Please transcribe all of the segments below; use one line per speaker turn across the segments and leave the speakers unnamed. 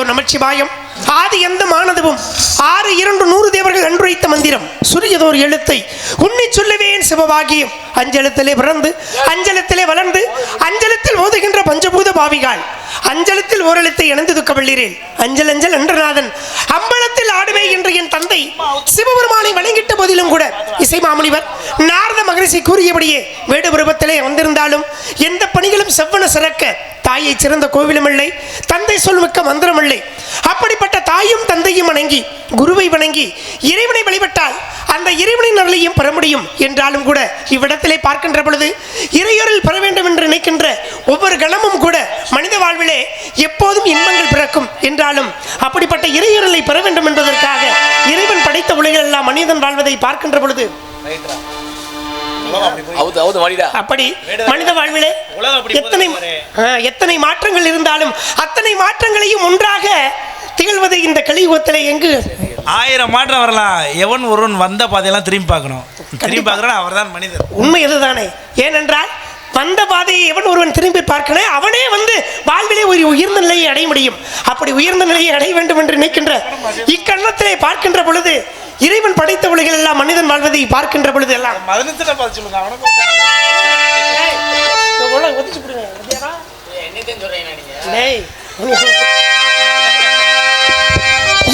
நமச்சிவாயம் ஆதி எந்த மானதவும் 6-2-100 தேவர்கள் அன்றுரைத்த மந்திரம் சுரியதோர் எழுத்தை உன்னை சொல்லுவேன் சிவவாகியம் அஞ்சலத்திலே பிறந்து அஞ்சலத்திலே வளர்ந்து அஞ்சலத்தில் ஓதுகின்ற பஞ்சபூத பாவிகால் அஞ்சலத்தில் ஓரெழுத்தை இணைந்து துக்கவள்ளீரேன் அஞ்சல் அஞ்சல் என்றநாதன் அம்பலத்தில் ஆடுவே என்று என் தந்தை சிவபெருமானை வணங்கிட்ட போதிலும் கூட இசை மாமுனிவர் நாரத மகரிஷி கூறியபடியே வேடு உருவத்திலே வந்திருந்தாலும் எந்த பணிகளும் செவ்வன சிறக்க தாயை சிறந்த கோவிலும் இல்லை தந்தை சொல்மிக்க மந்திரம் இல்லை அப்படிப்பட்ட தாயும் தந்தையும் வணங்கி குருவை வணங்கி இறைவனை வழிபட்டால் அந்த இறைவனின் அருளையும் பெற முடியும் என்றாலும் கூட இவ்விடத்திலே பார்க்கின்ற பொழுது இறையொருள் பெற வேண்டும் என்று நினைக்கின்ற ஒவ்வொரு கணமும் கூட மனித வாழ்விலே எப்போதும் இன்பங்கள் பிறக்கும் என்றாலும் அப்படிப்பட்ட இறையொருளை பெற வேண்டும் என்பதற்காக இறைவன் படைத்த உலகில் எல்லாம் மனிதன் வாழ்வதை பார்க்கின்ற பொழுது அப்படி மனித வாழ்விலே எத்தனை மாற்றங்கள் இருந்தாலும் அத்தனை மாற்றங்களையும் ஒன்றாக திகழ்வதை இந்த கலியுகத்திலே எங்கு
1000 மாற்றம் வரலாம் எவன் ஒருவன் வந்த பாதையெல்லாம் திரும்பி பார்க்கணும் திரும்பி பார்க்கறான் அவர்தான் மனிதர்
உண்மை இதுதானே ஏனென்றால் வந்த பாதையை எவன் ஒருவன் திரும்பி பார்க்கணும் அவனே வந்து வாழ்விலே ஒரு உயர்ந்த நிலையை அடைய முடியும் அப்படி உயர்ந்த நிலையை அடைய வேண்டும் என்று நினைக்கின்ற இக்கண்ணத்திலே பார்க்கின்ற பொழுது இறைவன் படைத்த உலகில் எல்லாம் மனிதன் வாழ்வதை பார்க்கின்ற பொழுது எல்லாம்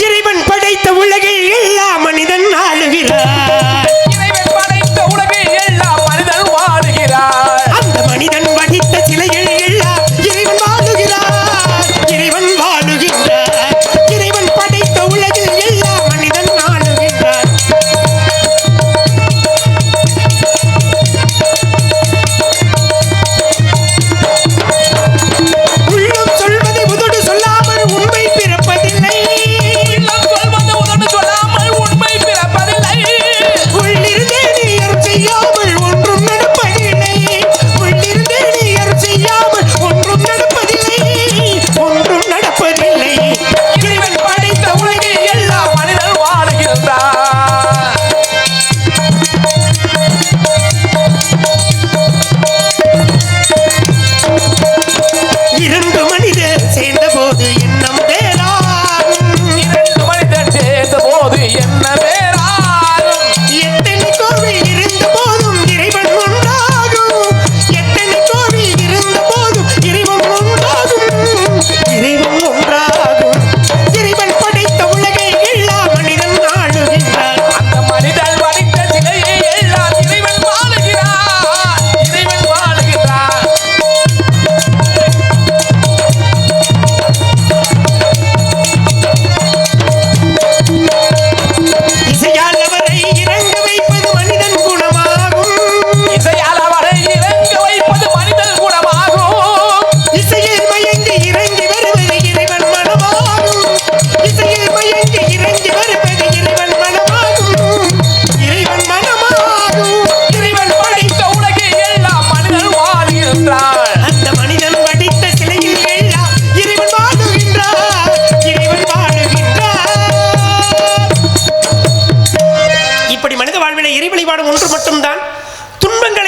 இறைவன் படைத்த உலகில் எல்லாம் மனிதன் ஆளுகிறார் அந்த மனிதன் வடித்த சிலையில் எல்லாம் இறைவன் வாழுகிறார் இறைவன் வாழுகின்றார் இறைவன் படைத்த உலகில் எல்லாம் மனிதன் ஆளுகின்றார் உள்ளம் சொல்வதை உதடு சொல்லாமல் உண்மை பிறப்பதில்லை உள்ளம் சொல்வது உதடு சொல்லாமல் உண்மை பிறப்பதில்லை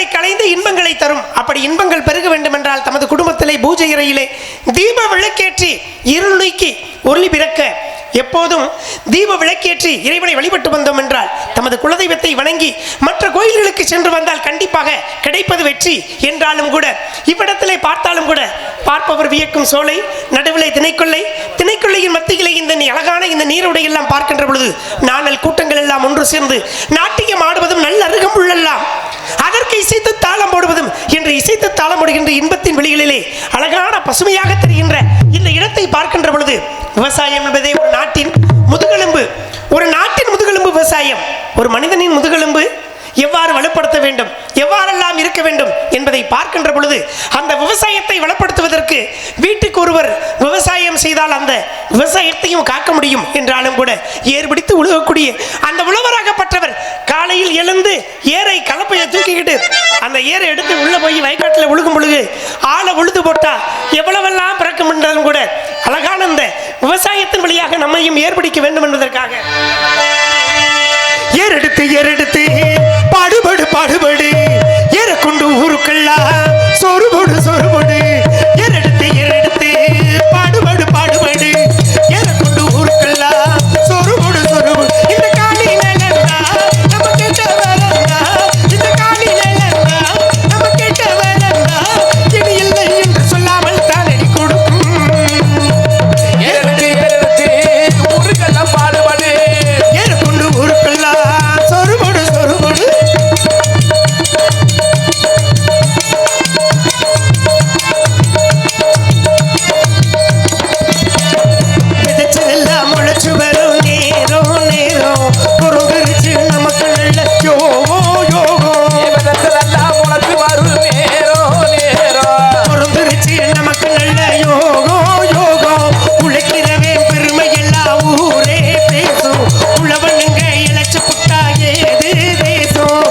துன்பங்களை களைந்து இன்பங்களை தரும். அப்படி இன்பங்கள் பெருக வேண்டும் என்றால் தமது குடும்பத்திலே பூஜை அறையிலே தீப விளக்கேற்றி இருள் நீக்கி ஒளி பிறக்க எப்போதும் தீப விளக்கேற்றி இறைவனை வழிபட்டு வந்தோம் என்றால் தமது குலதெய்வத்தை வணங்கி மற்ற கோயில்களுக்கு சென்று வந்தால் கண்டிப்பாக கிடைப்பது வெற்றி என்றாலும் கூட இவ்விடத்திலே பார்த்தாலும் கூட பார்ப்பவர் வியக்கும் சோலை, நடுவிலே திணைக்கொள்ளை, திணைக்கொள்ளையின் மத்தியிலே இந்த அழகான இந்த நீருடை எல்லாம் பார்க்கின்ற பொழுது நாணல் கூட்டங்கள் எல்லாம் ஒன்று சேர்ந்து நாட்டியம் ஆடுவதும் நல்ல அருகம்புள்ளெல்லாம் அதற்கு இசைத்து தாளம் போடுவதும் என்று இசைத்து தாளம் போடுகின்ற இன்பத்தின் வெளிகளிலே அழகான பசுமையாக தெரிகின்ற இந்த இடத்தை பார்க்கின்ற பொழுது விவசாயம் என்பதே ஒரு நாட்டின் முதுகெலும்பு. ஒரு நாட்டின் முதுகெலும்பு விவசாயம். ஒரு மனிதனின் முதுகெலும்பு எவ்வாறு வலுப்படுத்த வேண்டும், எவ்வாறெல்லாம் இருக்க வேண்டும் என்பதை பார்க்கின்ற பொழுது அந்த விவசாயத்தை வளப்படுத்துவதற்கு வீட்டுக்கு ஒருவர் விவசாயம் செய்தால் அந்த விவசாயத்தையும் காக்க முடியும் என்றாலும் கூட ஏர்பிடித்து உழுகக்கூடிய அந்த உழவராகப்பட்டவர் காலையில் எழுந்து ஏரை கலப்பையை தூக்கிக்கிட்டு அந்த ஏரை எடுத்து உள்ள போய் வயக்காட்டில் உழுகும் பொழுது ஆளை உழுது போட்டா எவ்வளவெல்லாம் பிறக்கும் என்றாலும் கூட அழகான அந்த விவசாயத்தின் வழியாக நம்மையும் ஏற்படுத்த வேண்டும் என்பதற்காக ஏறெடுத்து பாடுபடு பாடுபடு ஏற கொண்டு ஊருக்கெல்லாம் சொறுபடு சொறுபடு ஏறெடுத்து பாடுபடு பாடுபடு ஏற கொண்டு ஊருக்கெல்லாம் சொறுபடு சொறுபடு இந்த காலி நிலந்தா நம்ம கேட்ட வரந்தா இந்த காலி நிலந்தா நம்ம கேட்ட வரந்தா இனி இல்லை என்று சொல்லாமல் தானடி கொடுக்கும்
ஏறெடுத்து ஊருக்கெல்லாம் பாடுபடு
ஏற கொண்டு ஊருக்கெல்லாம் சொறுபடு சொறுபடு விதைச்சதெல்லாம் முளைச்சு வரும் நேரம் நேரம் பொறுங்கிருச்சு நமக்கு நல்ல யோகோ யோகோ
ஏவதெல்லாம் உனக்கு வரும் நேரம் நேரம்
பொறுங்கிருச்சு நமக்கு நல்ல யோகோ யோகோ உழைக்கிறவே பெருமை எல்லாம் ஊரே பேசும் உழவனுங்க இழைச்சு புட்டா ஏது தேசம்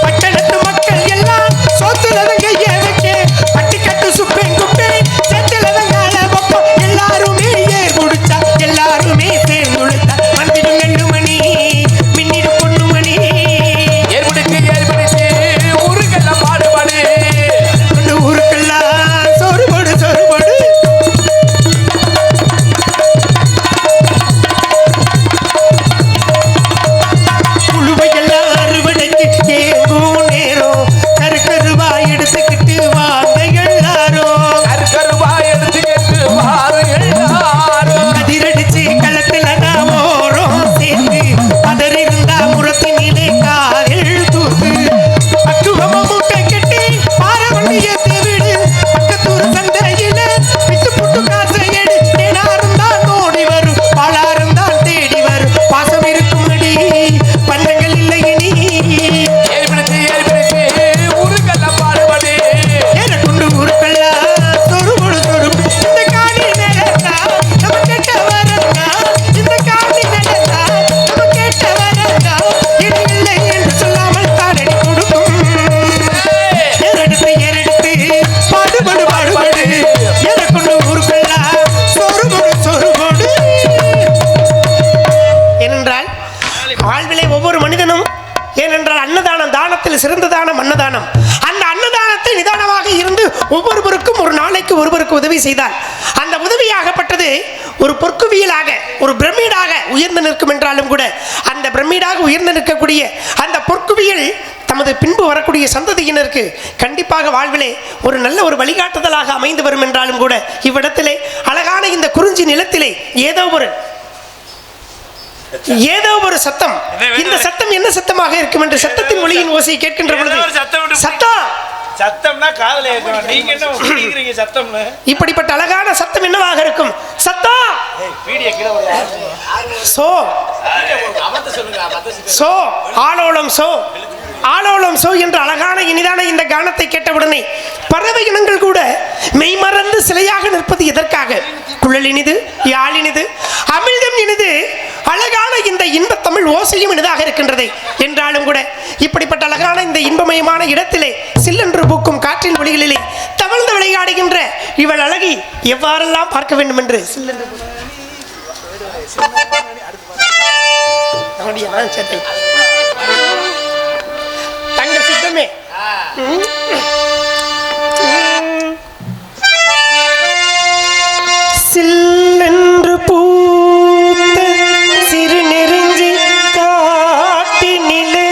பட்டணத்து மக்கள் எல்லாம் சோத்துலவங்க ஏவக்க பட்டிக்கட்டு சுப்பேன் குப்பேன் செத்துலவங்கால பப்பம் எல்லாருமே ஏர் முடிச்சா எல்லாருமே சேர்ந்துழுத்தா வந்திடும் ரெண்டு மணி மின்னிடும் பொண்ணு மணி
ஏற்படுத்தி ஊருக்கெல்லாம் பாடுபடு
கொண்டு ஊருக்கெல்லாம் சொறுபடு சொறுபடு புழுவையெல்லாம் அறுவடைக்கு ஏங்கும் நேரம் கருக்கருவா எடுத்துக்கிட்டு வாங்க எல்லாரும்
கருக்கருவா எடுத்துக்கிட்டு பாரு எல்லாரும்
கதிரடிச்சு களத்துல நான் ஓரம் சேர்ந்து பதறி இருந்தா முரத்தினிலே காரில் தூக்கு பக்குவமா மூட்டை கட்டி பாரவண்டிய தேவிடு பக்கத்தூர் சந்தையில விட்டு புட்டு காசை எடு தேனா இருந்தால் நோடி வரும் பாலா இருந்தால் தேடி வரும் பாசம் இருக்கும் அடி பண்டங்கள் இல்லை இனி
ஏற்படுத்தி ஊருக்கெல்லாம் பாடுபடு
ஏற கொண்டு ஊருக்கெல்லாம் சொறுபடு சொறுபடு இந்த காணி நிலத்தா நம்ம கேட்ட வரந்தா இந்த காணி நிலத்தா நம்ம கேட்ட வரந்தா இது இல்லை என்று சொல்லாமல் தானடி கொடுக்கும் ஏறெடுத்து பாடுபடு பாடுபடு ஏற கொண்டு ஊருக்கெல்லாம் சொறுபடு சொறுபடு ஏனென்றால் வாழ்விலே ஒவ்வொரு மனிதனும் ஏனென்றால் அன்னதானம் தானத்தில் சிறந்த தானம் அன்னதானம். அந்த அன்னதானத்தை நிதானமாக இருந்து ஒவ்வொருவருக்கும் ஒரு நாளைக்கு ஒருவருக்கு உதவி செய்தால் அந்த உதவியாகப்பட்டது ஒரு பொற்குவியலாக ஒரு பிரமிடாக உயர்ந்து நிற்கும் என்றாலும் கூட அந்த பிரமிடாக உயர்ந்து நிற்கக்கூடிய அந்த பொற்குவியல் தமது பின்பு வரக்கூடிய சந்ததியினருக்கு கண்டிப்பாக வாழ்விலே ஒரு நல்ல ஒரு வழிகாட்டுதலாக அமைந்து வரும் என்றாலும் கூட இவ்விடத்திலே அழகான இந்த குறிஞ்சி நிலத்திலே ஏதோ ஒரு சத்தம். இந்த சத்தம் என்ன சத்தமாக இருக்கும் என்று சத்தத்தின் ஒளியின் ஓசையை கேட்கின்ற பொழுது சத்தம்
சத்தம்னா காதல ஏற்கணும். நீங்க என்ன குடிக்கிறீங்க சத்தம்னு?
இப்படிப்பட்ட அழகான சத்தம் என்னவாக இருக்கும்? சத்தம்
வீடியோ கீழ ஒரு
சோ சோ ஆலோலம் சோ ஆலோலம் சோ என்ற அழகான இனிதான இந்த கானத்தை கேட்டவுடனே பறவை இனங்கள் கூட மெய்மறந்து சிலையாக நிற்பது எதற்காக? குழல் இனிது, யாழ் இனிது, அமிழ்தம் இனிது, அழகான இந்த இன்ப தமிழ் ஓசையும் இனிதாக இருக்கின்றது என்றாலும் கூட இப்படிப்பட்ட அழகான இந்த இன்பமயமான இடத்திலே சில்லென்று பூக்கும் காற்றின் ஒளிகளிலே தவழ்ந்து விளையாடுகின்ற இவள் அழகி எவ்வாறெல்லாம் பார்க்க வேண்டும் என்று சில்லென்று தங்க சித்தமே சில்லென்று பூத்த சிறு நெருஞ்சி காட்டினிலே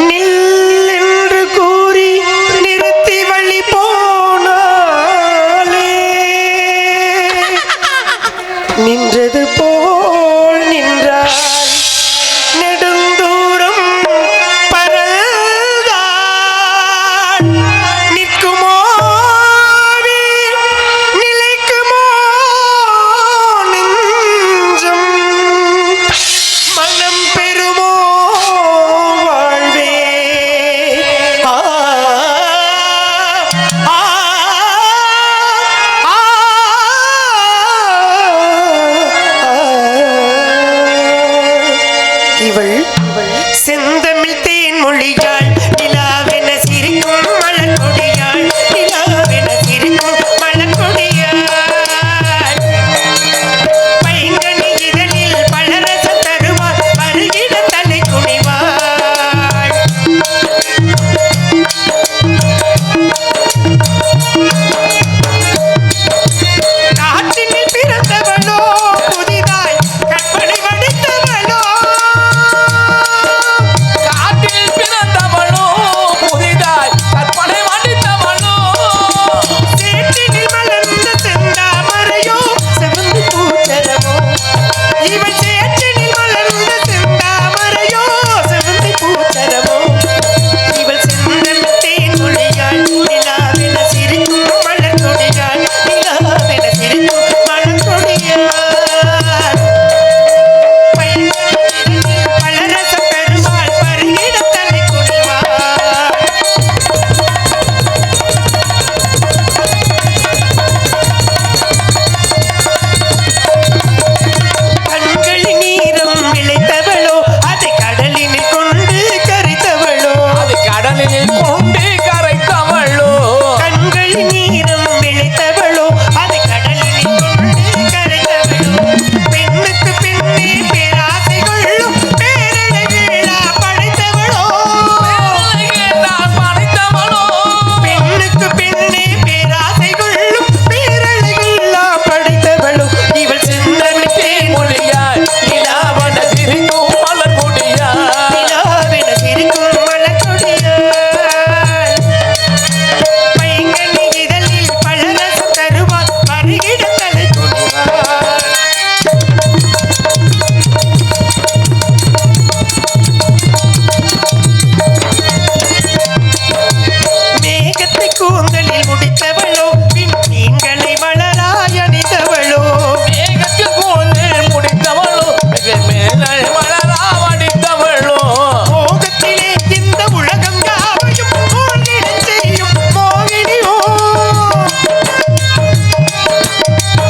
நில்லென்று கூறி நிறுத்தி வழி போனாலே நின்றது போல் நின்றாள் நெடுந்தூரம் பரல்தான் நிற்குமோ நிலைக்குமோ நெஞ்சம் மனம் பெறுமோ வாழ்வே ஆ ஆ ஆ இவள் செந்தமிழ் தேன் மொழியாள் நிலாவென சிரிக்கும் மலர்கொடியாள் நிலாவென சிரிக்கும் மலர்கொடியாள் பைங்கனி இதழில் பலரச தருவாள் பருகிட தலை குனிவாள் நாட்டினில் பிறந்தவளோ புதிதாய் கற்பனை வடித்தவளோ
காட்டில் பிறந்தவளோ புதிதாய் கற்பனை வடித்தவளோ
சேற்றினில் மலர்ந்த செந்தாமரையோ செவந்து பூச்சரமோ இவள் சேற்றினில் மலர்ந்த செந்தாமரையோ செவந்து பூச்சரமோ இவள் செந்தமிழ் தேன் மொழியாள் நிலாவென சிரிக்கும் மலர் கொடியாள் நிலாவென சிரிக்கும் மலர் கொடியாள் பலரச பெருமாள் பருகிட தலை குனிவாள் கண்களின் நீரம் விளைத்தவளோ அதை கடலினில் கொண்டு கரைத்தவளோ
அது கடலில் கொண்டு கரைத்தவளோ
கண்களின் நீரம் விளைத்தவளோ அதை கடலினில் கொண்டு கரைத்தவளோ பெண்ணுக்கு பெண்ணே பேராசை கொள்ளும் பேரழகில்லா படைத்தவளோ
நான் படைத்தவளோ
பெண்ணுக்கு பெண்ணே பேராசை கொள்ளும் பேரழகில்லா படைத்தவளோ இவள் செந்தமிழ் தேன்
மொழியாள் நிலாவன சிரிக்கும் மலர் கொடியாள்
நிலாவென சிரிக்கும் மலர்கொடியாள் பைங்கனி இதழில் பலரசம் தருவாள் பருகிட தலை குனிவாள் மேகத்தை கூந்தலில் முடித்தவளோ மீன்களை வளராய் அணிந்தவளோ
மேகத்தில் கோலில் முடித்தவளோ மேலே மலரா வடித்தவளோ
மோகத்திலே இந்த உலகம் யாவையும் மூழ்கிடச் செய்யும் மோகினியோ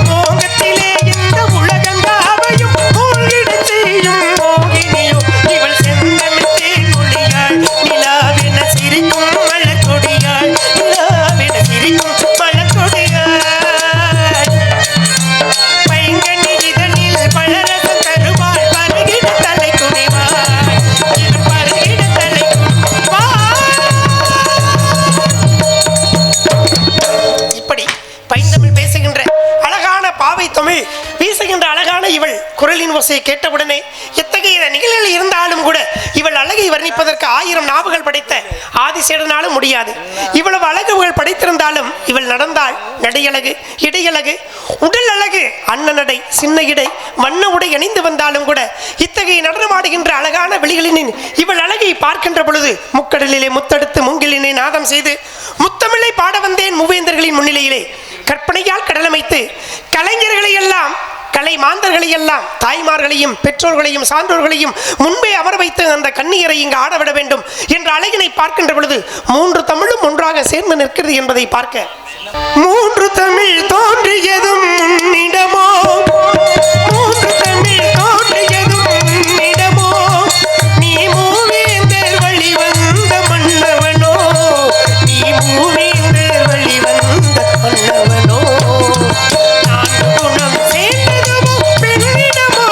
மோகத்திலே இந்த உலகம் யாவையும் மூழ்கிடச் செய்யும் மோகினியோ இவள் செந்தமிழ் தேன் மொழியாள் நிலாவென சிரிக்கும் மலர் கொடியாள் நிலாவென சிரிக்கும் மலர் கொடியாள் பைங்கனி இதழில் பலரசம் தருவாள் பருகிட தலை குனிவாள் இவள் பருகிட தலை குனிவாள் இப்படி பைந்தமிழ் பேசுகின்ற அழகான பாவை தமிழ் வீசுகின்ற அழகான இவள் குரலின் ஓசையை கேட்டவுடனே எத்தகைய நிகழ்ச்சிகள் இருந்தாலும் கூட இவள் அழகை வர்ணிப்பதற்கு 1000 நாவுகள் படைத்த ஆதிசேடனாலும் முடியாது. இவ்வளவு அழகுகள் படைத்திருந்தாலும் இவள் நடந்தால் நடையழகு, இடையழகு, உடல் அழகு, அன்ன நடை, சின்ன இடை, வண்ண உடை அணிந்து வந்தாலும் கூட இத்தகைய நடனமாடுகின்ற அழகான வெளிகளின் இவள் அழகை பார்க்கின்ற பொழுது முக்கடலிலே முத்தெடுத்து மூங்கிலினை நாதம் செய்து முத்தமிழை பாட வந்தேன் மூவேந்தர்களின் முன்னிலையிலே கற்பனையால் கடலமைத்து கலைஞர்களை எல்லாம் கலை மாந்தர்களை எல்லாம் தாய்மார்களையும் பெற்றோர்களையும் சான்றோர்களையும் முன்பே அமர வைத்து அந்த கன்னியரை இங்கு ஆடவிட வேண்டும் என்ற அழகினை பார்க்கின்ற பொழுது 3 தமிழும் ஒன்றாக சேர்ந்து நிற்கிறது என்பதை பார்க்க 3 தமிழ் தோன்றியதும் உன்னிடமோ 3 தமிழ் தோன்றியதும் உன்னிடமோ நீ மூவேந்தர் வழி வந்த மன்னவனோ நீ மூவேந்தர் வழி வந்த மன்னவனோ
நான்கு குணம் சேர்ந்ததுமோ பெண்ணிடமோ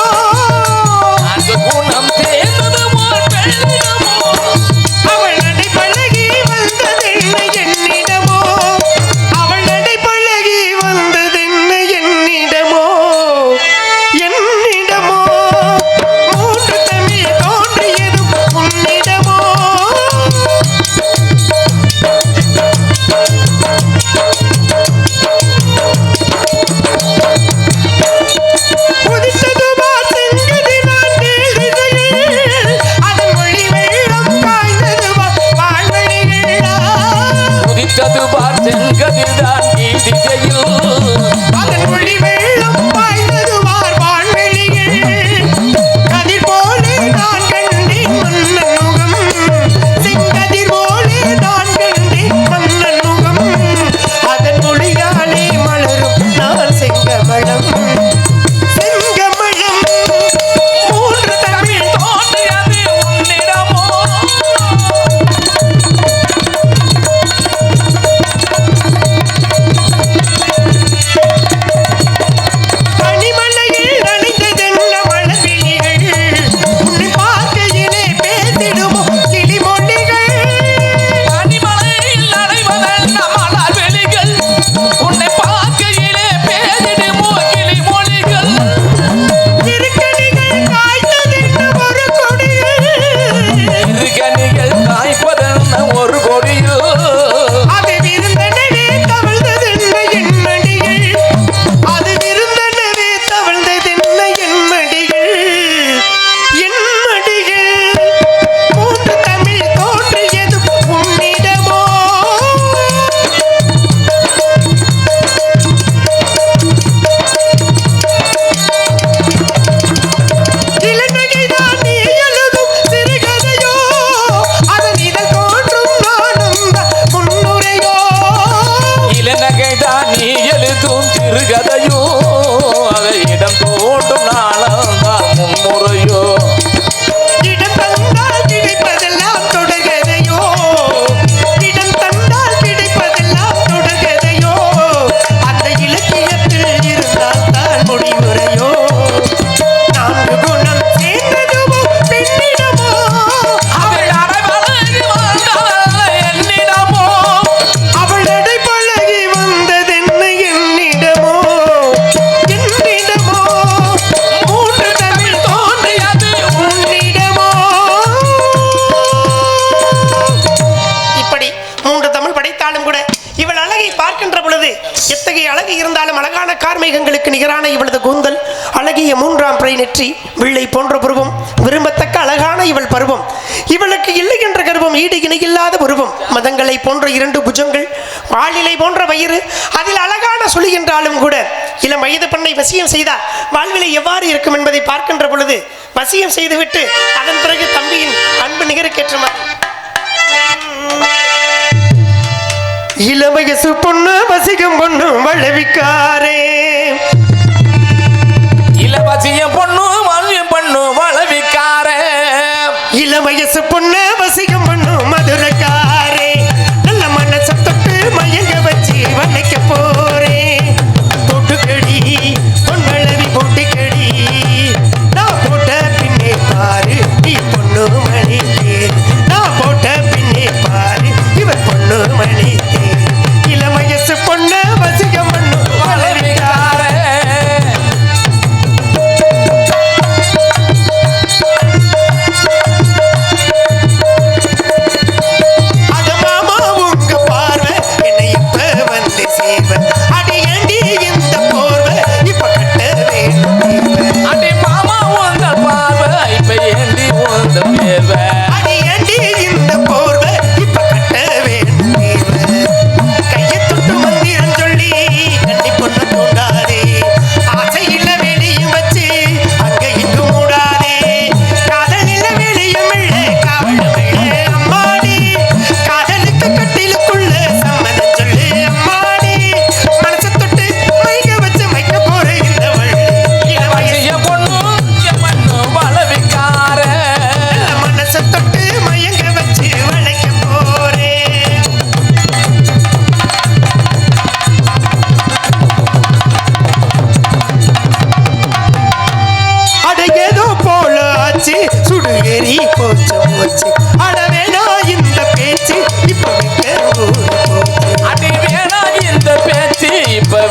கார்மேகங்களுக்கு நிகரான இவளது கூந்தல், அழகிய 3ஆம் பிறை நெற்றி, வில்லை போன்ற புருவம், விரும்பத்தக்க அழகான இவள் பருவம், இவளுக்கு இல்லை என்ற கர்வம், ஈடு இணையில்லாத உருவம், மதங்களை போன்ற 2 புஜங்கள், வாளிலை போன்ற வயிறு, அதில் அழகான சுழி என்றாலும் கூட இளம் வயது பெண்ணை வசியம் செய்தால் வாழ்விலை எவ்வாறு இருக்கும் என்பதை பார்க்கின்ற பொழுது வசியம் செய்துவிட்டு அதன் பிறகு தம்பியின் அன்பு நிகருக்கேற்ற மாதிரி இளவயசு பொண்ணு வசிக்கும் பொண்ணு வளவிக்காரே,
இளவசிய பொண்ணு வழியும் பொண்ணு வளவிக்காரே,
இளவயசு பொண்ணு வசிக்கும் பொண்ணு மதுரக்காரே, நல்ல மனசை தொட்டு மயங்க வச்சு வளைக்க போறேன், தொட்டுக்கடி பொன்வளவி போட்டுக்கடி, நான் போட்ட பின்னே பாரு நீ பொண்ணு மணி தேர், நான் போட்ட பின்னே பாரு இவர் பொண்ணு மணி தேர், இளவயசு பொண்ணு வசிக்கும் பொண்ணு வளவிக்காரே.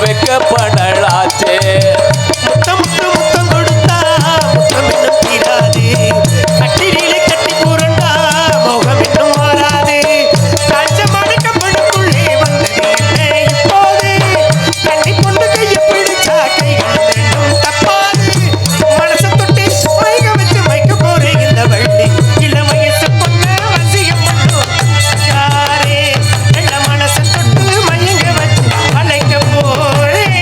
வெக்கப்படலாச்சே,
முத்தம் கொடுத்தா முத்தம் இன்னும் தீராது, கட்டிலே கட்டி பூரண்டா மோகம் இன்னும் மாறாது, காஞ்சம் அடைக்கப்படுக்குள்ளே வந்தது என்ன இப்போது, கண்ணி பொண்ணு கையை பிடிச்சா கைகள் ரெண்டும் தப்பாது, மனசை தொட்டு மைக வச்சு மைக்க போறேன் இந்த வள்ளி, இளவயசு பொண்ணு வசியம் பண்ணும் யாரே, நல்ல மனசை தொட்டு மயங்க வச்சு அழைக்க போறேன்,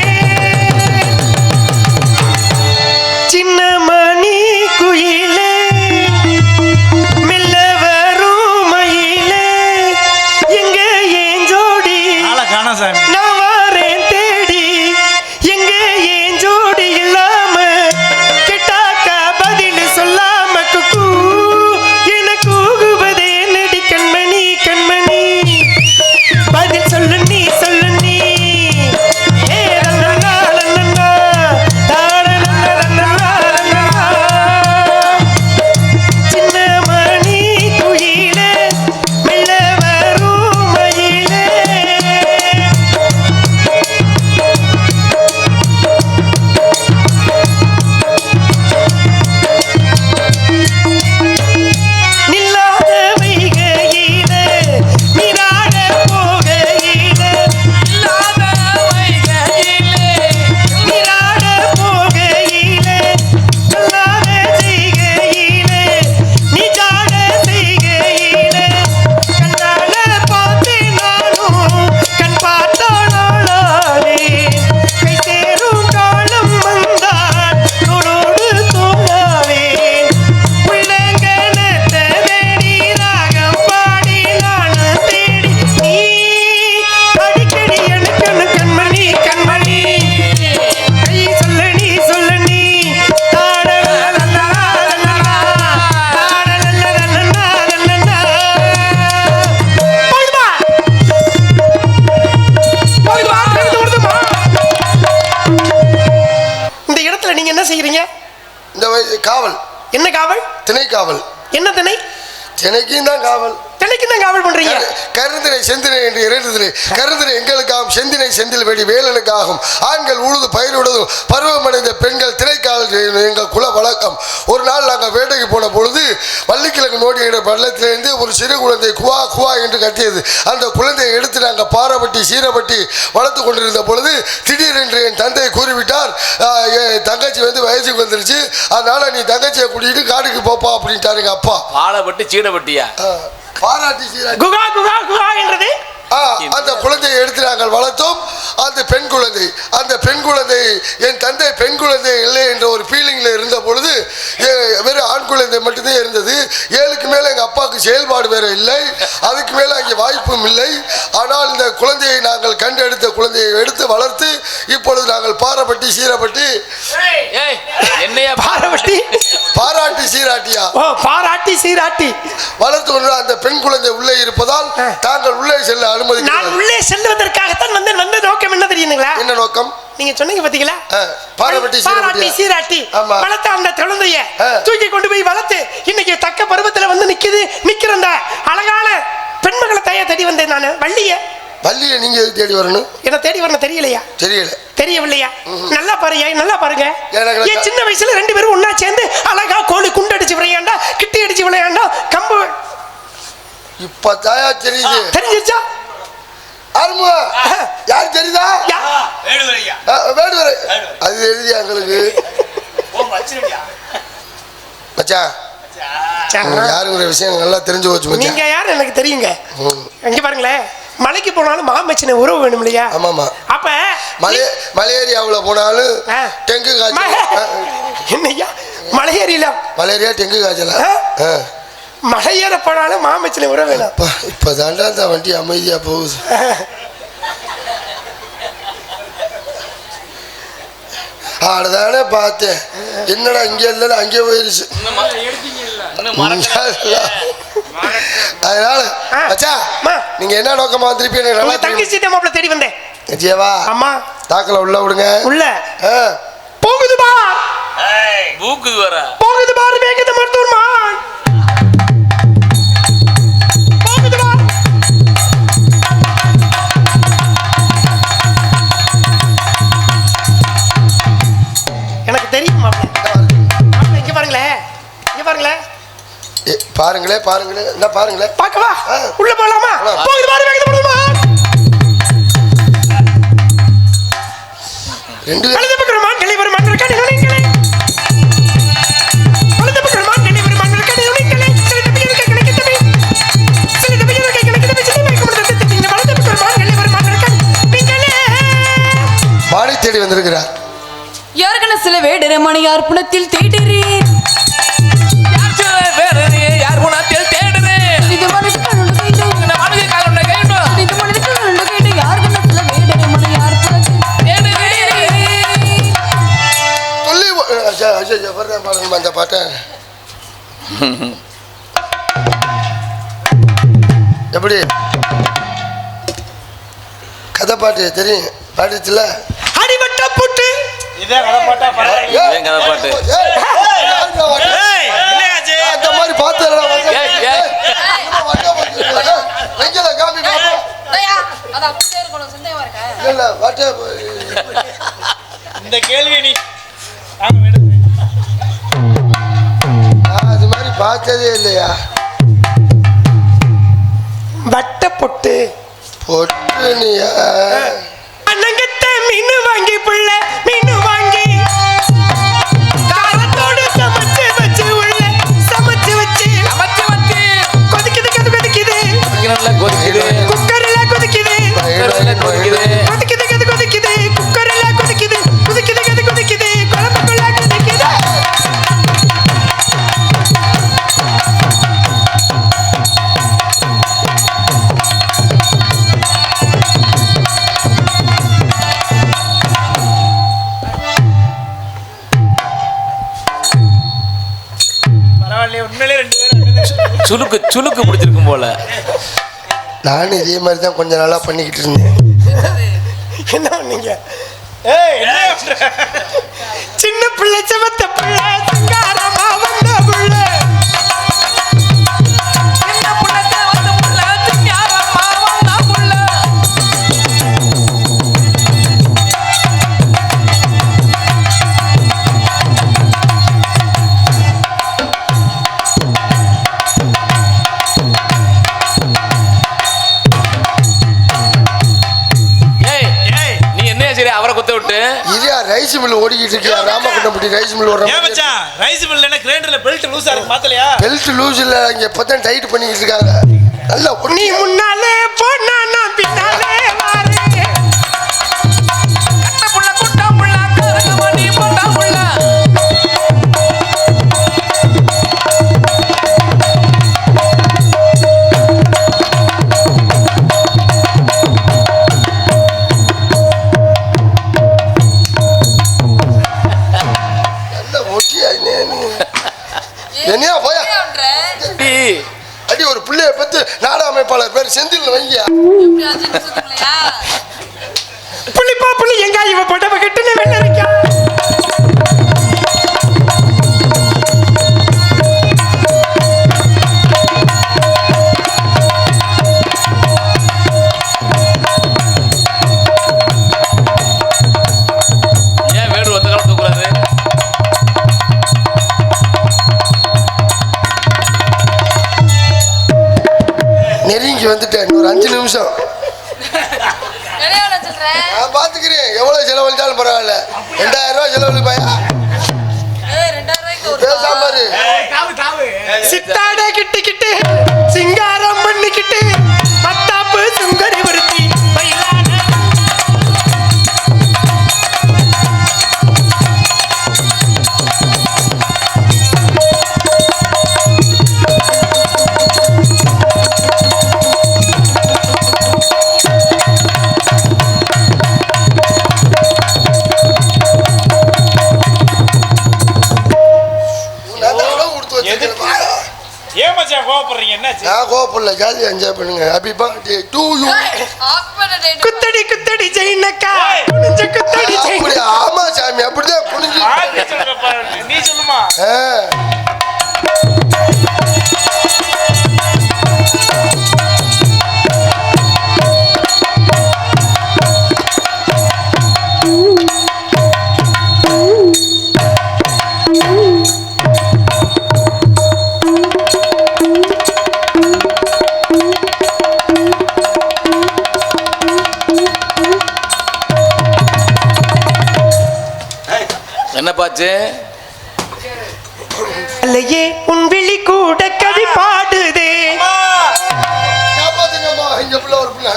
சின்ன மணி குயிலே மெல்ல வரும் மயிலே, எங்க ஏன் ஜோடி
ஆளை காணோம் சாமி.
நான் வாரேன் தேடி, எங்க ஏன் ஜோடி இல்லாம கேட்டாக்கா பதில் சொல்லாம குக்கு என கூகுவதே நடி கண்மணி கண்மணி, பதில் சொல்லு நீ சொல்லு நீ, ஏ ரன்னண்ணா ரன்னண்ணா தாரண்ணா ரன்னண்ணா ரன்னண்ணா, சின்ன மணி குயிலே மெல்ல வரும் மயிலே. நில்லாத வைகையிலே நீராட போகையிலே,
இல்லாத வைகையிலே
நீராட போகையிலே, சொல்லாத செய்கையிலே, நீ ஜாட செய்கையிலே, கண்ணால பார்த்து நானும் கண் பார்த்தாளாலே, கை சேரும் காலம் வந்தால் தோளோடு தோளாவேன், உள்ளங்கனத்த தேடி ராகம் பாடி நானும் தேடி, நீ அடிக்கடி எனக்கு கண்மணி கண்மணி, கை சொல்ல நீ சொல்ல நீ, தாடலல்லா லல்லா தாடலல்லா லல்லா. போய்டுமா போய்டுமா கழுத்து கொடுத்துமா. இந்த இடத்துல நீங்க என்ன செய்யறீங்க?
இந்த காவல்
என்ன காவல்?
திணை காவல்.
என்ன திணை?
திணைக்கும் தான் காவல்.
தெளிக்கு தான் காவல் பண்றீங்க.
கருந்தினை செந்தினை என்று இரண்டுதிலே கருந்தினை எங்களுக்காகும் செந்தினை செந்தில் வெடி வேலனுக்காகும் ஆண்கள் உழுது பயிரிடுவதும் பருவமடைந்த பெண்கள் திரைக்கால் எங்கள் குல வழக்கம். ஒரு நாள் நாங்கள் வேட்டைக்கு போன பொழுது வள்ளிக்கிழங்கு நோடியிட பள்ளத்திலிருந்து ஒரு சிறு குழந்தை குவா குவா என்று கத்தியது. அந்த குழந்தையை எடுத்து நாங்கள் பாரப்பட்டி சீரப்பட்டி வளர்த்து கொண்டிருந்த பொழுது திடீரென்று என் தந்தை கூறிவிட்டார், என் தங்கச்சி வந்து வயசுக்கு வந்துருச்சு, அதனால நீ தங்கச்சியை கூட்டிட்டு காட்டுக்கு போப்பா அப்படின்ட்டாரு எங்க அப்பா.
வாழைப்பட்டி சீடப்பட்டியா?
பாராட்டி சீராட்டி
குகா குகா குகா என்றது
அந்த குழந்தையை எடுத்து நாங்கள் வளர்த்தோம். அந்த பெண் குழந்தை என் தந்தை பெண் குழந்தை இல்லை என்ற ஒரு ஃபீலிங்ல இருந்த பொழுது வெறும் ஆண் குழந்தை மட்டும்தான் இருந்தது. 7க்கு மேல எங்க அப்பாவுக்கு செயல்பாடு வேற இல்லை, அதுக்கு மேல அங்கே வாய்ப்பும் இல்லை. ஆனால் இந்த குழந்தையை நாங்கள் கண்டெடுத்த குழந்தையை எடுத்து வளர்த்து இப்பொழுது நாங்கள் பாரப்பட்டி சீரப்பட்டி
என்னையா
பாரப்பட்டி
பாராட்டி சீராட்டியா
பாராட்டி சீராட்டி
வளர்த்து கொண்டு அந்த பெண் குழந்தை உள்ளே இருப்பதால் தாங்கள் உள்ளே செல்ல அனுமதி.
நான் உள்ளே செல்வதற்காகத்தான் வந்த நோக்கம் என்ன தெரியுங்களா?
என்ன நோக்கம்?
நீங்க சொன்னீங்க பாத்தீங்களா, பாராட்டி சீராட்டி வளர்த்த அந்த குழந்தைய தூக்கி கொண்டு போய் வளர்த்து இன்னைக்கு தக்க பருவத்துல வந்து நிக்கிற அந்த அழகான பெண்மகளை தேடி வந்தேன் நான். வள்ளிய
நீங்க தேடி வரணும்?
என்ன தேடி வரணும் தெரியலையா? தெரியவில்லையா? நல்லா பாருங்க. என் சின்ன வயசுல 2 பேரும் ஒன்னா சேர்ந்து அழகா கோழி குண்டு அடிச்சு விளையாண்டா, கிட்டி அடிச்சு விளையாண்டா, கம்பு.
இப்ப தாயா தெரியுது.
தெரிஞ்சிருச்சா?
ஆறுமுக யார் தெரியுதா? வேடுவரை. அது தெரியுது எங்களுக்கு. மச்சான் யாருங்கிற விஷயம் நல்லா தெரிஞ்சு போச்சு.
நீங்க யாரு எனக்கு தெரியுங்க. இங்க பாருங்களேன், மலைக்கு போனாலும் மாமச்சின உறவு வேணும் இல்லையா?
ஆமாமா.
அப்ப
மலேரியாவுல போனாலும் டெங்கு காய்ச்சல்.
என்னையா மலையேறியில
மலேரியா டெங்கு காய்ச்சல
மலையேற போனாலும் மாமச்சின உறவு வேணும்.
இப்ப தாண்டா அந்த வண்டி அமைதியா போகுது. அதுதானே பார்த்தேன். என்னடா இங்கே இருந்தாலும் அங்கே போயிருச்சு. அதனால நீங்க என்ன நோக்கமா திருப்பி
தங்கச்சி மாப்பிள்ள தேடி வந்தேன்.
ஜீவா
அம்மா
தாக்கல உள்ள விடுங்க.
உள்ள போகுது பார்,
பூக்குது வர
போகுது பார், வேகத்தை மருத்துவமா போகுது பார். எனக்கு தெரியும் மாப்பிள்ள. இங்க பாருங்களேன்,
பாருங்களே என்ன பாருங்களே.
பார்க்கவா? உள்ள போலாமா? போகுது பாரு, வேகத்தை மருத்துவமா. வலது பக்கம் மான்களை வரும் மன்னர்கள் நினைங்களே, வலது பக்கம் மான்களை வரும் மன்னர்கள் நினைங்களே, சில தப்பியருக்கு கணக்கிட்டவை, சில தப்பியருக்கு கணக்கிட்டவை, சில வைக்கும்போது தப்பிங்க. வலது பக்கம் மான்களை வரும் மன்னர்கள் நீங்களே.
பாடி தேடி வந்திருக்கிறார்.
யாருக்கன சில வேடர மணியார் புனத்தில் தேடுறேன்,
யார் குணத்தில் தேடுறேன்,
இது மனது கருண்டு கைடு,
மனது கருண்டு கைடு,
இது மனது கருண்டு கைடு, யாருக்கன சில வேடர மணியார் புனத்தில்
பாருங்க அந்த பாட்டை. எப்படி கதை பாட்டு தெரியும்? பாடிச்சுல
அடிபட்ட புட்டு
இதே கதை பாட்டா
கதை பாட்டு
அந்த மாதிரி பார்த்து
இந்த கேள்வி நீ
அது மாதிரி பார்த்ததே இல்லையா?
வட்ட பொட்டு
பொட்டுனியா?
அண்ணங்கத்த மீன் வாங்கி புள்ள மீன் வாங்கி காரத்தோடு சமைச்சு வச்சு உள்ள சமைச்சு வச்சு கொதிக்குது கொதிக்குது குக்கர்ல கொதிக்குது கொதிக்குது கொதிக்குது குக்கர்ல கொதிக்குது கொதிக்குது கொதிக்குது குழம்புக்குள்ள கொதிக்குது.
சுளுக்கு பிடிச்சிருக்கும் போல.
நானும் இதே மாதிரி தான் கொஞ்ச நாளா பண்ணிக்கிட்டு இருந்தேன்.
என்ன பண்ணீங்க? சின்ன பிள்ளை செவத்த பிள்ளை சிங்காரமா வந்த பிள்ளை,
சின்ன பிள்ளை வந்த
இதா ரைஸ் மில் ஓடிக்கிட்டு இருக்கியா? ராமகுண்டம்பட்டி ரைஸ் மில் ஓடுற
ஏன் மச்சான் ரைஸ் மில்ல என்ன கிரைண்டர்ல பெல்ட் லூசா இருக்கு மாத்தலையா?
பெல்ட் லூஸ் இல்ல, இங்க இப்பதான் டைட் பண்ணிக்கிட்டு இருக்காங்க. நல்லா
நீ முன்னாலே போனா நான் பின்னாலே வாரேன்.
புள்ள குட்டா புள்ள கருக்கு மணி போட்டா புள்ள
நல்லா ஓட்டியா என்னையா போயா அடி ஒரு பிள்ளைய பத்து நாடக அமைப்பாளர் பேர் செந்தில் வைங்கியா.
புளிப்பா புளி எங்க இவ படவ கட்டுன வெள்ள இருக்கா?
ஏன் வேடு ஒத்த காலம் தூக்குறாரு?
நெருங்கி வந்துட்டேன், இன்னொரு 5 நிமிஷம் நான் பாத்துக்கிறேன். எவ்வளவு செலவழிச்சாலும் பரவாயில்ல. 2000 ரூபாய் செலவழிப்பாயா? பேசாம இரு.
சித்தாட கிட்டிக்கிட்டு சிங்காரம் பண்ணிக்கிட்டு மத்தாப்பு சுந்தரி வருத்தி பயிலான
நான் தான் உணவு கொடுத்து வச்சிருக்கேன்.
ஏன் மச்சான் கோவப்படுறீங்க? என்னாச்சு?
நான் கோபப்படல, ஜாலியா என்ஜாய் பண்ணுங்க. Happy birthday to you.
குத்தடி குத்தடி ஜெயினக்கா குனிஞ்ச குத்தடி
அப்படி
ஜெயினக்கா.
ஆமா சாமி, அப்படிதான் புரிஞ்சு.
ஆ, நீ சொல்லுப்பா. நீ சொல்லுமா?
என்னப்பாச்சு?
அல்லையே உன் விழி கூட கவி பாடுதே.
காப்பாத்துங்கம்மா, இங்க புள்ள ஒரு புள்ள.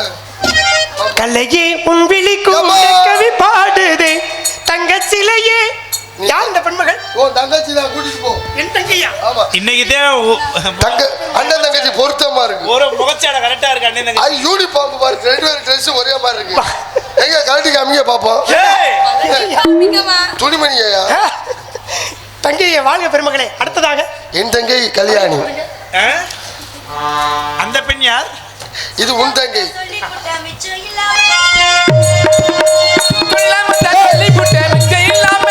கல்லையே உன் விழி கூட கவி பாடுதே. தங்க சிலையே யார் இந்த பெண்மகள்?
ஓ தங்கச்சி தான், கூட்டிட்டு போ.
என் தங்கையா?
ஆமா,
இன்னைக்கு
தங்க அண்ணன் தங்கச்சி பொருத்தமா இருக்கு.
ஒரு முகச்சாட கரெக்டா இருக்கு அண்ணன் தங்கச்சி.
அது யூனிஃபார்ம் பாரு, 2 பேரும் ட்ரெஸ் ஒரே மாதிரி இருக்கு. எங்க கழட்டி காமிங்க பாப்போம்.
ஏய்,
துணிமணியா?
தங்கையை வாழ்க பெருமகளே. அடுத்ததாக
என் தங்கை கல்யாணி.
ஆ? அந்த பெண் யார்?
இது உன் தங்கை.
புள்ள முட்டை சொல்லி புட்டை மிச்சம் இல்லாம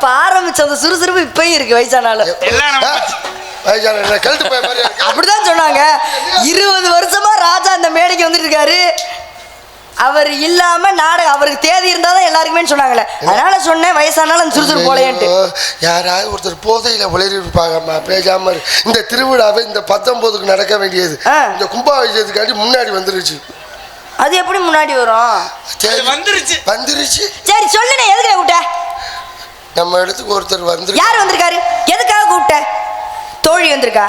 அப்ப ஆரம்பிச்ச அந்த சுறுசுறுப்பு இப்பயும் இருக்கு வயசானாலும்.
எல்லாம் நம்ம
வயசான கழுத்து போய் மாதிரி இருக்கு.
அப்படிதான் சொன்னாங்க. 20 வருஷமா ராஜா அந்த மேடைக்கு வந்துட்டு இருக்காரு. அவர் இல்லாம நாடகம் அவருக்கு தேதி இருந்தாதான் எல்லாருக்குமே சொன்னாங்களே. அதனால சொன்னேன் வயசானாலும் அந்த சுறுசுறுப்பு போலையன்ட்டு.
யாராவது ஒருத்தர் போதையில உளறி இருப்பாங்கம்மா, பேசாம இரு. இந்த திருவிழாவை இந்த 19க்கு நடக்க வேண்டியது இந்த கும்பாபிஷேகத்துக்காண்டி முன்னாடி வந்துருச்சு.
அது எப்படி முன்னாடி வரும்?
சரி,
வந்துருச்சு
வந்துருச்சு.
சரி சொல்லுனே, எதுக்கு கூப்பிட்ட?
நம்ம இடத்துக்கு ஒருத்தர் வந்து
யார் வந்திருக்காரு? எதுக்காக கூப்பிட்ட? தோழி வந்திருக்கா,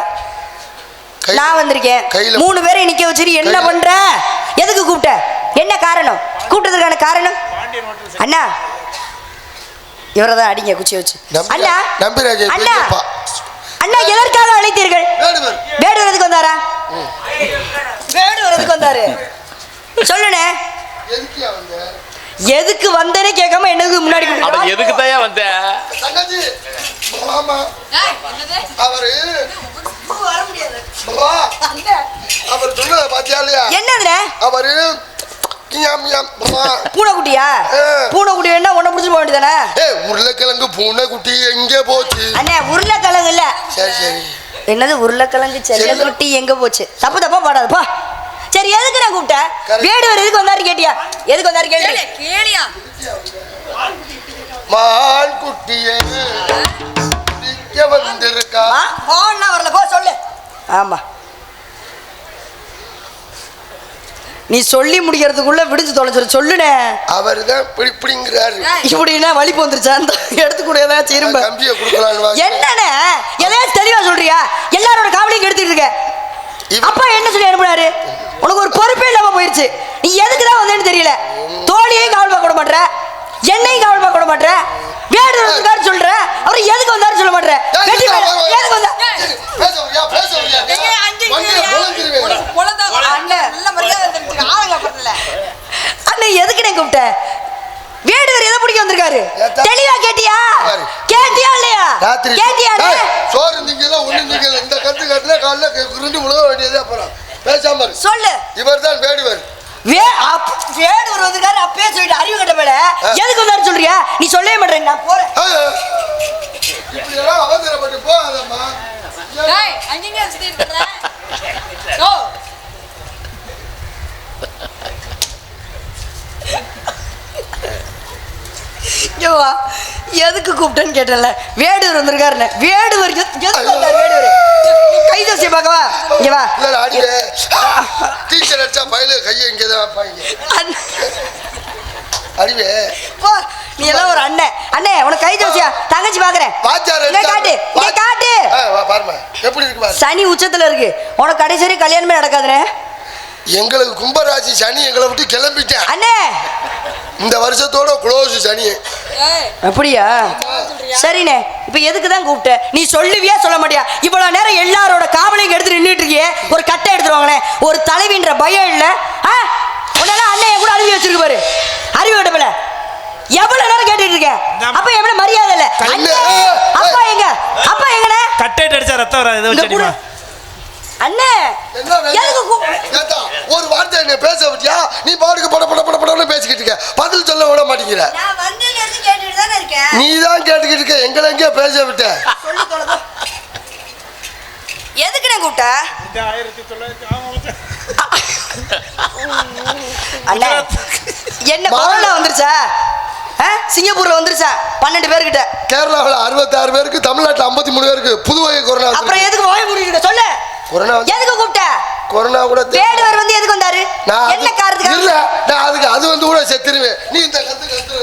நான் வந்திருக்கேன். 3 பேரை நிக்க வச்சிரு. என்ன பண்ற? எதுக்கு கூப்பிட்ட? என்ன காரணம்? கூப்பிட்டதுக்கான காரணம்? அண்ணா இவரதான் அடிங்க குச்சி வச்சு. அண்ணா
நம்பிராஜே
அண்ணா
பெரியப்பா.
அண்ணா எதற்காக அழைத்தீர்கள்? வேடுவரதுக்கு வந்தாரா? வேடுவரதுக்கு வந்தாரு. சொல்லுனே,
எதுக்கியா வந்த?
எதுக்கு வந்தேனே கேட்காம எனக்கு முன்னாடி
அவன் எதுக்கு தான் வந்த?
தங்கச்சி மாமா அவரு
வர முடியாது.
அவர் சொன்னதை பாத்தியா இல்லையா?
என்னதுல
அவரு
பூனைக்குட்டியா? பூனைக்குட்டி வேணா உன்னை பிடிச்சி போக வேண்டியதானே?
உருளைக்கிழங்கு பூனைக்குட்டி எங்க போச்சு?
அண்ணே உருளைக்கிழங்கு இல்ல.
சரி சரி.
என்னது உருளைக்கிழங்கு செல்லக்குட்டி எங்க போச்சு? தப்பு தப்பா பாடாதுப்பா. சரி எதுக்கு நான் கூப்பிட்டேன்? வேடுவர் எதுக்கு வந்தாரு கேட்டியா? எதுக்கு வந்தாரு கேளியா?
மான் குட்டியே வந்திருக்கா.
போன்னா வரல, போ சொல்லு. ஆமா, நீ சொல்லி முடிக்கிறதுக்குள்ள விடிஞ்சு தொலைச்சிரு. சொல்லுனே.
அவர் தான் இப்படிங்கிறாரு.
இப்படின்னா வலிப்பு வந்துருச்சா? அந்த இடத்துக்குள்ள ஏதாச்சும் இரும்ப
கம்பியை கொடுக்கலான்னு.
என்னன்னு எதையாச்சும் தெளிவா சொல்றியா? எல்லாரோட காவலையும் எடுத்துட்டு இருக்க. அப்பா என்ன சொல்லி அனுப்புனாரு? உனக்கு ஒரு பொறுப்பே இல்லாம போயிருச்சு. நீ எதுக்குதான் வந்தேன்னு தெரியல. தோழியையும் காவல் பார்க்க விட மாட்டேற, என்னையும் காவல் பார்க்க விட மாட்டேற. வேடுவரதுக்காரு சொல்ற, அவரு எதுக்கு வந்தாரு சொல்ல மாட்டேற. எதுக்கு வந்தா? அண்ணன் எதுக்கு நான் கூப்பிட்ட? வேடுவர் எதை பிடிக்க வந்திருக்காரு? தெளிவா கேட்டியா? கேட்டியா இல்லையா? கேட்டியா?
சோறு நீங்கள ஒண்ணு நீங்கள இந்த கத்து கட்டுல காலைல குருண்டு உழவ வேண்டியது. அப்புறம் பேசாம சொல்லு. இவர் தான் வேடுவர்.
வேடுவர் வந்திருக்காரு அப்பயே சொல்லிட்டு அறிவு கட்ட மேல எதுக்கு வந்தாரு சொல்றியா? நீ சொல்லவே மாட்டேன். நான் போறேன்.
இப்படி எல்லாம் அவசரப்பட்டு போகாதம்மா.
அங்கங்க சுத்திட்டு இருக்கற. யோவா எதுக்கு கூப்பிட்டேன்னு கேட்டல. வேடுவர் வந்திருக்காருன்னு. வேடுவர் எதுக்கு வந்தாரு? வேடுவர் கைதசி பார்க்கவா? இங்க வா.
இல்ல அடிவே. டீச்சர் அடிச்சா பையில கையை இங்க தான் வைப்பாங்க. அடிவே
போ. நீ எல்லாம் ஒரு அண்ணே. அண்ணே உனக்கு கைதசியா? தங்கச்சி பாக்குறேன்.
வாச்சார்
இங்க காட்டு. இங்க காட்டு.
வா பாருமா. எப்படி இருக்கு பாரு.
சனி உச்சத்துல இருக்கு. உனக்கு கடைசி வரை கல்யாணமே நடக்காதுனே.
எங்களுக்கு கும்பராசி சனி எங்களை விட்டு கிளம்பிட்டேன்.
அண்ணே
இந்த வருஷத்தோட க்ளோஸ் சனி.
அப்படியா? சரிண்ணே. இப்ப எதுக்கு தான் கூப்பிட்ட? நீ சொல்லுவியா சொல்ல மாட்டியா? இவ்வளவு நேரம் எல்லாரோட காவலையும் எடுத்து நின்றுட்டு இருக்கியே. ஒரு கட்டை எடுத்துருவாங்களே. ஒரு தலைவின்ற பயம் இல்ல. உன்னால அண்ணன் கூட அறிவி வச்சிருக்கு பாரு. அறிவு விடல. எவ்வளவு நேரம் கேட்டுட்டு இருக்கேன். அப்ப எவ்வளவு மரியாதை இல்ல. அப்பா எங்க? அப்பா எங்கனே?
கட்டை அடிச்சா ரத்தம் வராது. வச்சிடுமா
அண்ணே
என்ன ஒரு வார்த்தை என்ன பேச விட்டியா? நீ பாட்டுக்கு பட பட பட படன்னு பேசிக்கிட்டு இருக்க. பதில் சொல்ல விட மாட்டேங்கிற. நீ தான் கேட்டுக்கிட்டு இருக்க. எங்களை எங்கே பேச விட்ட?
எதுக்கு நான் கூப்பிட்ட? அண்ணே என்ன கொரோனா வந்துருச்சா? சிங்கப்பூர்ல வந்துருச்சா? 12 பேர்கிட்ட.
கேரளாவில் 66 பேருக்கு, தமிழ்நாட்டில் 53 பேருக்கு புது வகை கொரோனா.
அப்புறம் எதுக்கு வாய மூடிட்டு சொல்லு.
கொரோனா
எதுக்கு கூப்பிட்ட?
கொரோனா கூட
வேடுவர் வந்து எதுக்கு வந்தாரு? என்ன காரணத்துக்கு?
இல்ல நான் அதுக்கு அது வந்து கூட செத்துருவேன். நீ இந்த கத்து கத்து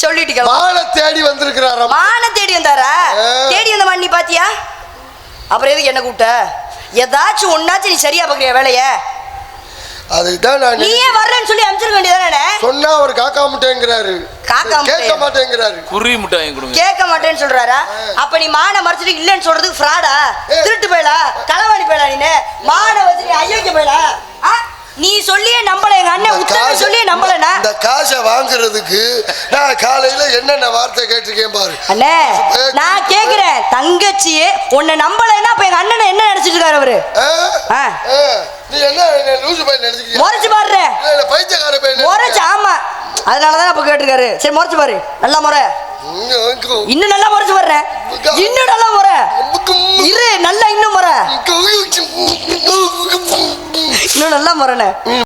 சொல்லிட்டு
மானை தேடி வந்திருக்கிறாரா?
மானை தேடி வந்தாரா? தேடி வந்த மான் நீ பாத்தியா? அப்புறம் எதுக்கு என்ன கூப்பிட்ட? ஏதாச்சும் ஒன்னாச்சும் நீ சரியா பாக்குறியா வேலைய?
அதுதான் நான்
நீயே வரலன்னு சொல்லி அனுப்பிச்சிட வேண்டியதானே?
சொன்னா அவர் காக்கா முட்டைங்கிறாரு. கேட்க மாட்டேங்கிறாரு.
குருவி முட்டை வாங்கி கொடுங்க.
கேட்க மாட்டேன்னு சொல்றாரா? அப்ப நீ மானை மறைச்சிட்டு இல்லன்னு சொல்றதுக்கு ஃப்ராடா? திருட்டு போயலா? களவாணி போயலா? நீ மானை வச்சு அயோக்கிய போயலா? நீ சொல்லியே நம்பல எங்க அண்ணன்
இந்த
உத்தரவு
காசை-
சொல்லியே நம்பலண்ணா.
இந்த காசை வாங்குறதுக்கு நான் காலையில என்னென்ன வார்த்தை கேட்டிருக்கேன் பாரு.
அண்ணே நான் கேக்குறேன் தங்கச்சி உன்னை நம்பலைன்னா அப்ப எங்க அண்ணனை என்ன நினைச்சிட்டு இருக்காரு அவரு?
ஆ?
ஆ.
ஆ. நீ என்ன லூசு பையன் நினைச்சுக்கிறியா?
முறைச்சு பாரு.
இல்ல பைத்தியக்கார பையன்
முறைச்சு ஆமா. அதனாலதான் அப்ப கேட்டிருக்காரு. சரி முறைச்சு பாரு. நல்லா முறை.
நினைச்சுக்கிறியா?
இன்னும் நல்லா முறைச்சு பாடுறேன். இன்னும் நல்லா முறை. இரு நல்லா இன்னும் முறை. இன்னும் நல்லா முறைண்ணே.